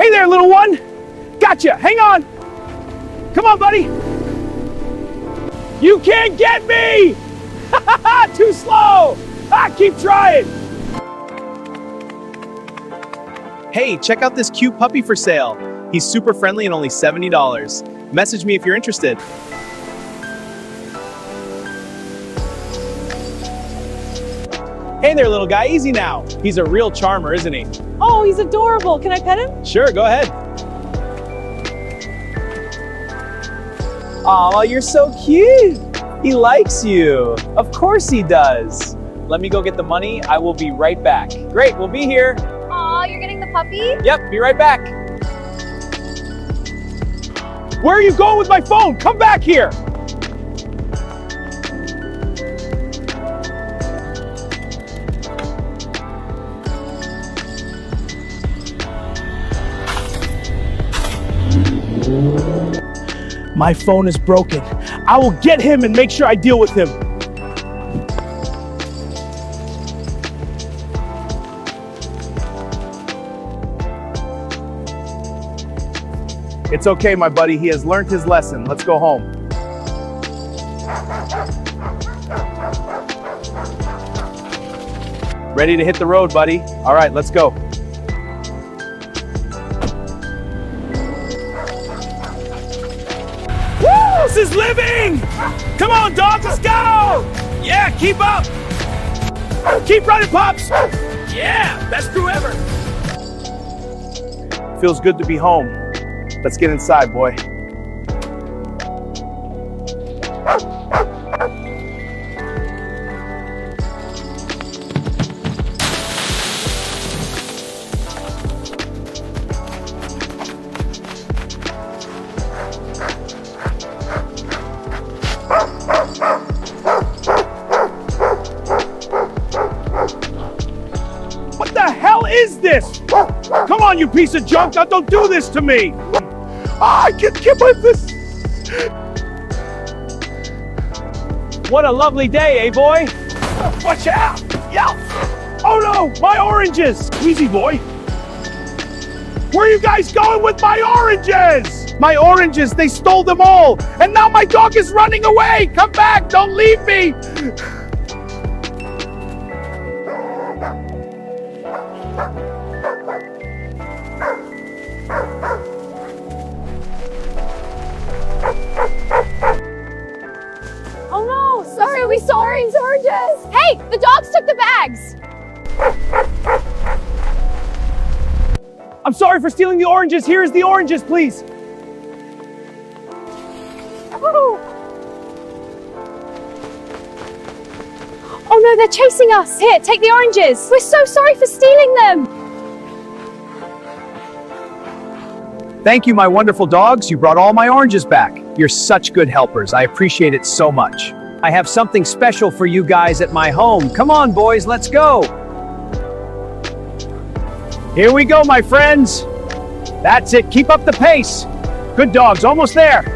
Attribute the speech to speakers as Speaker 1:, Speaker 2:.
Speaker 1: Hey there, little one. Gotcha, hang on. Come on, buddy. You can't get me! Too slow! Keep trying! Hey, check out this cute puppy for sale. He's super friendly and only $70. Message me if you're interested. Hey there, little guy, easy now. He's a real charmer, isn't he?
Speaker 2: Oh, he's adorable. Can I pet him?
Speaker 1: Sure, go ahead. Aw, you're so cute. He likes you. Of course he does. Let me go get the money. I will be right back. Great, we'll be here.
Speaker 2: Aw, you're getting the puppy?
Speaker 1: Yep, be right back. Where are you going with my phone? Come back here. My phone is broken. I will get him and make sure I deal with him. It's okay, my buddy. He has learned his lesson. Let's go home. Ready to hit the road, buddy? All right, let's go. This is living! Come on, dog, let's go! Yeah, keep up! Keep running, Pops! Yeah, best crew ever! Feels good to be home. Let's get inside, boy. What the hell is this? Come on, you piece of junk! Now don't do this to me! I can't get my fist. What a lovely day, eh, boy? Watch out! Yeah! Oh no, my oranges! Easy, boy. Where are you guys going with my oranges? My oranges, they stole them all, and now my dog is running away! Come back, don't leave me!
Speaker 2: Oh no, sorry, we stole oranges. Hey, the dogs took the bags.
Speaker 1: I'm sorry for stealing the oranges. Here's the oranges, please.
Speaker 2: Oh no, they're chasing us. Here, take the oranges. We're so sorry for stealing them.
Speaker 1: Thank you, my wonderful dogs. You brought all my oranges back. You're such good helpers. I appreciate it so much. I have something special for you guys at my home. Come on, boys, let's go. Here we go, my friends. That's it. Keep up the pace. Good dogs, almost there.